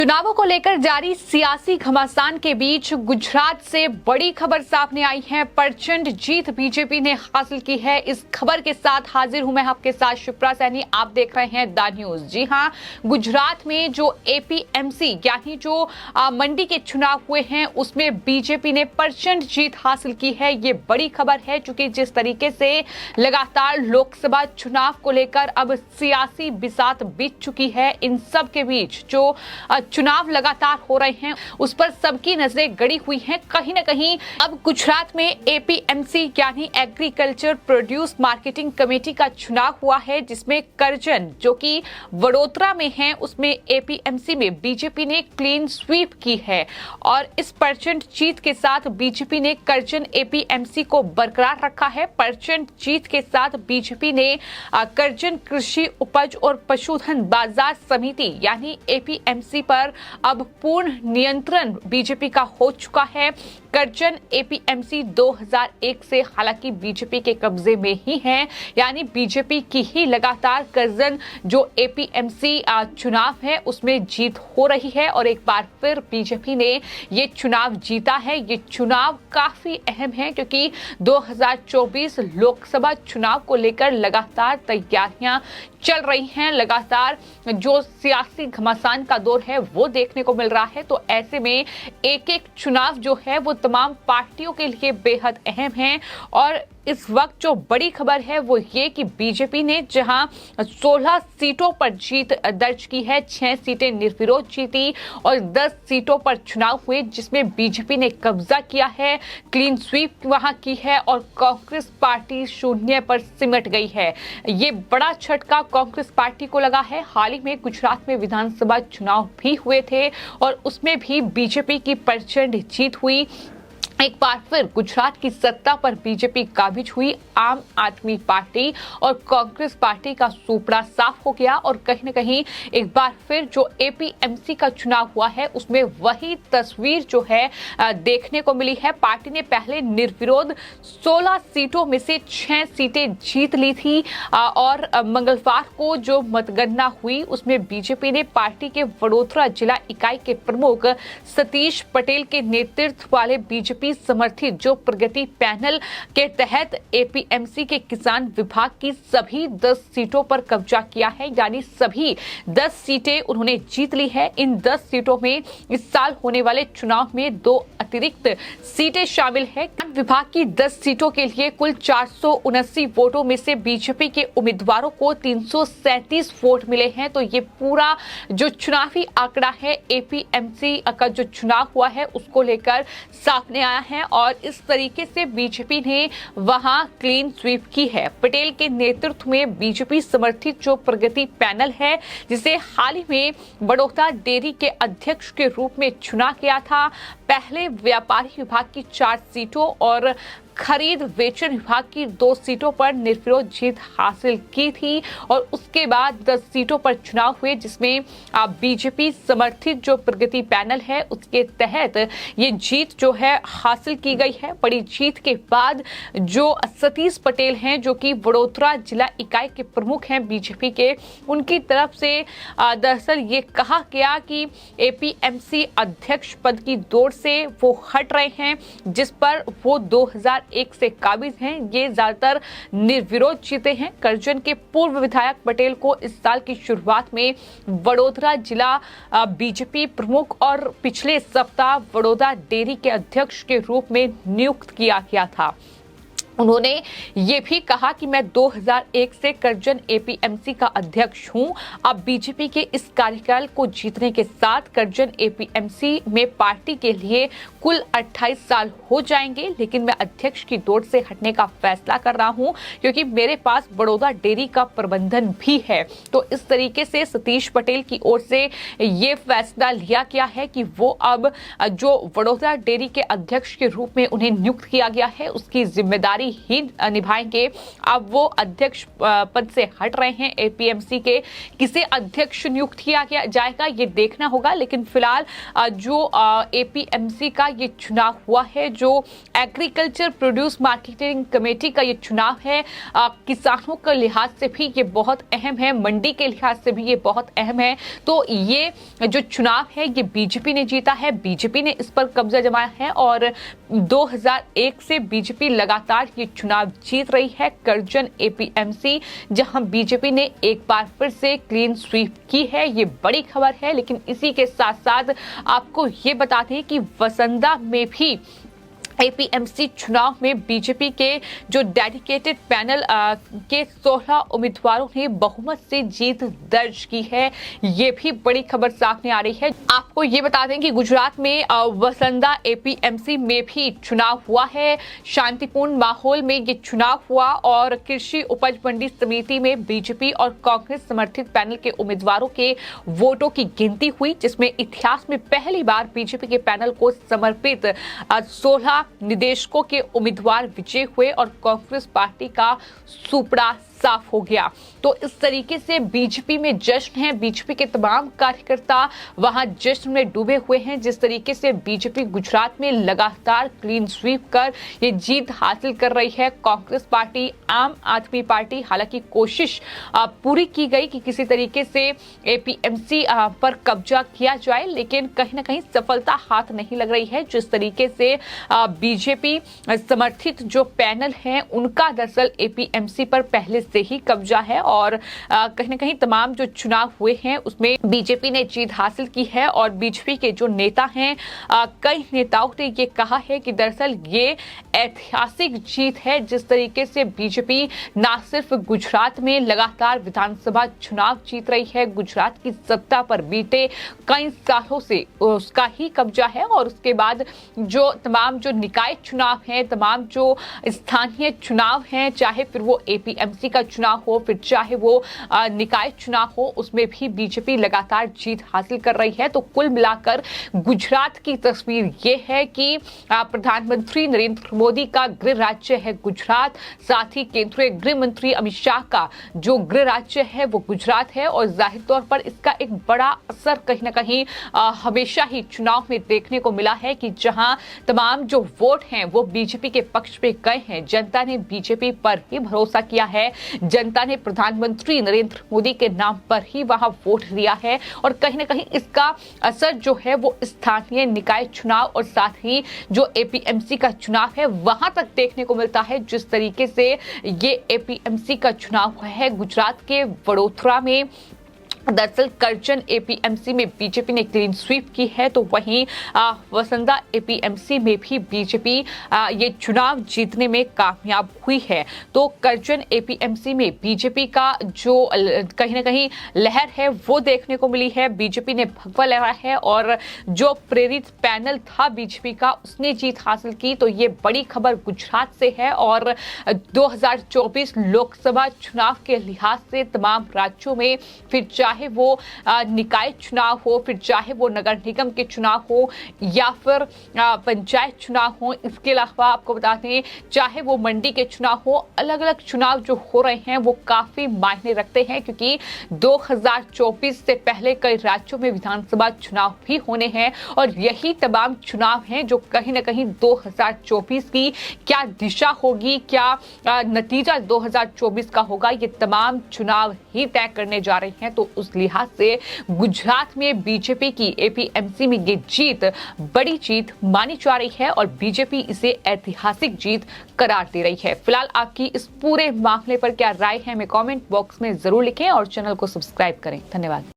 चुनावों को लेकर जारी सियासी घमासान के बीच गुजरात से बड़ी खबर सामने आई है। प्रचंड जीत बीजेपी ने हासिल की है। इस खबर के साथ हाजिर हूं मैं आपके साथ शिप्रा सैनी। आप देख रहे हैं द न्यूज। जी हां, गुजरात में जो एपीएमसी यानी जो मंडी के चुनाव हुए हैं उसमें बीजेपी ने प्रचंड जीत हासिल की है। ये बड़ी खबर है क्योंकि जिस तरीके से लगातार लोकसभा चुनाव को लेकर अब सियासी बिसात बीत चुकी है, इन सब के बीच जो चुनाव लगातार हो रहे हैं उस पर सबकी नजरें गड़ी हुई हैं। कहीं ना कहीं अब गुजरात में एपीएमसी यानी एग्रीकल्चर प्रोड्यूस मार्केटिंग कमेटी का चुनाव हुआ है, जिसमें करजन जो कि वडोदरा में है उसमें एपीएमसी में बीजेपी ने क्लीन स्वीप की है और इस प्रचंड जीत के साथ बीजेपी ने करजन एपीएमसी को बरकरार रखा है। प्रचंड जीत के साथ बीजेपी ने करजन कृषि उपज और पशुधन बाजार समिति यानी एपीएमसी पर अब पूर्ण नियंत्रण बीजेपी का हो चुका है। करजन एपीएमसी 2001 से हालांकि बीजेपी के कब्जे में ही है, यानी बीजेपी की ही लगातार करजन जो एपीएमसी चुनाव है उसमें जीत हो रही है और एक बार फिर बीजेपी ने ये चुनाव जीता है। ये चुनाव काफी अहम है क्योंकि 2024 लोकसभा चुनाव को लेकर लगातार तैयारियां चल रही हैं। लगातार जो सियासी घमासान का दौर है वो देखने को मिल रहा है, तो ऐसे में एक एक चुनाव जो है वो तमाम पार्टियों के लिए बेहद अहम है। और इस वक्त जो बड़ी खबर है वो ये कि बीजेपी ने जहां 16 सीटों पर जीत दर्ज की है, 6 सीटें निर्विरोध जीती और 10 सीटों पर चुनाव हुए जिसमें बीजेपी ने कब्जा किया है, क्लीन स्वीप वहां की है और कांग्रेस पार्टी शून्य पर सिमट गई है। ये बड़ा झटका कांग्रेस पार्टी को लगा है। हाल ही में गुजरात में विधानसभा चुनाव भी हुए थे और उसमें भी बीजेपी की प्रचंड जीत हुई। एक बार फिर गुजरात की सत्ता पर बीजेपी काबिज हुई। आम आदमी पार्टी और कांग्रेस पार्टी का सूपड़ा साफ हो गया और कहीं न कहीं एक बार फिर जो एपीएमसी का चुनाव हुआ है उसमें वही तस्वीर जो है देखने को मिली है। पार्टी ने पहले निर्विरोध 16 सीटों में से 6 सीटें जीत ली थी और मंगलवार को जो मतगणना हुई उसमें बीजेपी ने पार्टी के वडोदरा जिला इकाई के प्रमुख सतीश पटेल के नेतृत्व वाले बीजेपी समर्थित जो प्रगति पैनल के तहत एपीएमसी के किसान विभाग की सभी 10 सीटों पर कब्जा किया है, यानी सभी 10 सीटें उन्होंने जीत ली है। इन 10 सीटों में इस साल होने वाले चुनाव में 2 अतिरिक्त सीटें शामिल है। विभाग की 10 सीटों के लिए कुल 479 वोटों में से बीजेपी के उम्मीदवारों को 337 वोट मिले हैं। तो ये पूरा जो चुनावी आंकड़ा है एपीएमसी का जो चुनाव हुआ है उसको लेकर सामने आया है और इस तरीके से बीजेपी ने वहां क्लीन स्वीप की है। पटेल के नेतृत्व में बीजेपी समर्थित जो प्रगति पैनल है जिसे हाल ही में बड़ौदा डेयरी के अध्यक्ष के रूप में चुना गया था, पहले व्यापारी विभाग की 4 सीटों और खरीद वेचन विभाग की 2 सीटों पर निर्विरोध जीत हासिल की थी और उसके बाद 10 सीटों पर चुनाव हुए जिसमें बीजेपी समर्थित जो प्रगति पैनल है उसके तहत ये जीत जो है हासिल की गई है। बड़ी जीत के बाद जो सतीश पटेल हैं जो कि वडोदरा जिला इकाई के प्रमुख हैं बीजेपी के, उनकी तरफ से दरअसल ये कहा गया कि एपीएमसी अध्यक्ष पद की दौड़ से वो हट रहे हैं जिस पर वो 2001 से काबिज हैं। ये ज्यादातर निर्विरोध जीते हैं। करजन के पूर्व विधायक पटेल को इस साल की शुरुआत में वडोदरा जिला बीजेपी प्रमुख और पिछले सप्ताह वडोदरा डेयरी के अध्यक्ष के रूप में नियुक्त किया गया था। उन्होंने ये भी कहा कि मैं 2001 से करजन एपीएमसी का अध्यक्ष हूं। अब बीजेपी के इस कार्यकाल को जीतने के साथ करजन एपीएमसी में पार्टी के लिए कुल 28 साल हो जाएंगे, लेकिन मैं अध्यक्ष की दौड़ से हटने का फैसला कर रहा हूं क्योंकि मेरे पास बड़ौदा डेयरी का प्रबंधन भी है। तो इस तरीके से सतीश पटेल की ओर से ये फैसला लिया गया है कि वो अब जो बड़ौदा डेयरी के अध्यक्ष के रूप में उन्हें नियुक्त किया गया है उसकी जिम्मेदारी ही निभाएंगे। अब वो अध्यक्ष पद से हट रहे हैं, एपीएमसी के किसे अध्यक्ष नियुक्त किया जाएगा ये देखना होगा। लेकिन फिलहाल जो एपीएमसी का ये चुनाव हुआ है, जो एग्रीकल्चर प्रोड्यूस मार्केटिंग कमेटी का ये चुनाव है, किसानों के लिहाज से भी ये बहुत अहम है, मंडी के लिहाज से भी ये बहुत अहम है। तो ये जो चुनाव है ये बीजेपी ने जीता है, बीजेपी ने इस पर कब्जा जमाया है और 2001 से बीजेपी लगातार ये चुनाव जीत रही है। करजन एपीएमसी जहां बीजेपी ने एक बार फिर से क्लीन स्वीप की है, ये बड़ी खबर है। लेकिन इसी के साथ साथ आपको ये बता दें कि वसंदा में भी एपीएमसी चुनाव में बीजेपी के जो डेडिकेटेड पैनल के 16 उम्मीदवारों ने बहुमत से जीत दर्ज की है। ये भी बड़ी खबर सामने आ रही है। आपको ये बता दें कि गुजरात में वसंदा एपीएमसी में भी चुनाव हुआ है, शांतिपूर्ण माहौल में ये चुनाव हुआ और कृषि उपज मंडी समिति में बीजेपी और कांग्रेस समर्थित पैनल के उम्मीदवारों के वोटों की गिनती हुई, जिसमें इतिहास में पहली बार बीजेपी के पैनल को समर्पित 16 निदेशकों के उम्मीदवार विजयी हुए और कांग्रेस पार्टी का सुपड़ा साफ हो गया। तो इस तरीके से बीजेपी में जश्न है, बीजेपी के तमाम कार्यकर्ता वहां जश्न में डूबे हुए हैं। जिस तरीके से बीजेपी गुजरात में लगातार क्लीन स्वीप कर ये जीत हासिल कर रही है। कांग्रेस पार्टी, आम आदमी पार्टी, हालांकि कोशिश पूरी की गई कि किसी तरीके से एपीएमसी पर कब्जा किया जाए, लेकिन कहीं ना कहीं सफलता हाथ नहीं लग रही है। जिस तरीके से बीजेपी समर्थित जो पैनल है उनका दरअसल एपीएमसी पर पहले से ही कब्जा है और कहीं ना कहीं तमाम जो चुनाव हुए हैं उसमें बीजेपी ने जीत हासिल की है। और बीजेपी के जो नेता हैं, कई नेताओं ने ये कहा है कि दरअसल ये ऐतिहासिक जीत है। जिस तरीके से बीजेपी ना सिर्फ गुजरात में लगातार विधानसभा चुनाव जीत रही है, गुजरात की सत्ता पर बीते कई सालों से उसका ही कब्जा है और उसके बाद जो तमाम जो निकाय चुनाव हैं, तमाम जो स्थानीय चुनाव हैं, चाहे फिर वो एपीएमसी का चुनाव हो, फिर चाहे वो निकाय चुनाव हो, उसमें भी बीजेपी लगातार जीत हासिल कर रही है। तो कुल मिलाकर गुजरात की तस्वीर ये है कि प्रधानमंत्री नरेंद्र मोदी का गृह राज्य है गुजरात, साथ ही केंद्रीय गृह मंत्री अमित शाह का जो गृह राज्य है वो गुजरात है और जाहिर तौर पर इसका एक बड़ा असर कहीं ना कहीं हमेशा ही चुनाव में देखने को मिला है कि जहां तमाम जो वोट हैं वो बीजेपी के पक्ष में गए हैं। जनता ने बीजेपी पर ही भरोसा किया है, जनता ने प्रधानमंत्री नरेंद्र मोदी के नाम पर ही वहां वोट दिया है और कहीं ना कहीं इसका असर जो है वो स्थानीय निकाय चुनाव और साथ ही जो एपीएमसी का चुनाव है वहां तक देखने को मिलता है। जिस तरीके से ये एपीएमसी का चुनाव है गुजरात के वडोदरा में, दरअसल करजन एपीएमसी में बीजेपी ने क्लीन स्वीप की है, तो वहीं वसंदा एपीएमसी में भी बीजेपी ये चुनाव जीतने में कामयाब हुई है। तो करजन एपीएमसी में बीजेपी का जो कहीं ना कहीं लहर है वो देखने को मिली है, बीजेपी ने भगवा लहराया है और जो प्रेरित पैनल था बीजेपी का उसने जीत हासिल की। तो ये बड़ी खबर गुजरात से है और 2024 लोकसभा चुनाव के लिहाज से तमाम राज्यों में, फिर चाहे वो निकाय चुनाव हो, फिर चाहे वो नगर निगम के चुनाव हो या फिर पंचायत चुनाव हो, इसके अलावा आपको बता दें चाहे वो मंडी के चुनाव हो, अलग अलग चुनाव जो हो रहे हैं वो काफी मायने रखते हैं क्योंकि 2024 से पहले कई राज्यों में विधानसभा चुनाव भी होने हैं और यही तमाम चुनाव हैं जो कहीं ना कहीं 2024 की क्या दिशा होगी, क्या नतीजा 2024 का होगा, ये तमाम चुनाव ही तय करने जा रहे हैं। तो उस लिहाज से गुजरात में बीजेपी की एपीएमसी में ये जीत बड़ी जीत मानी जा रही है और बीजेपी इसे ऐतिहासिक जीत करार दे रही है। फिलहाल आपकी इस पूरे मामले पर क्या राय है हमें कमेंट बॉक्स में जरूर लिखें और चैनल को सब्सक्राइब करें। धन्यवाद।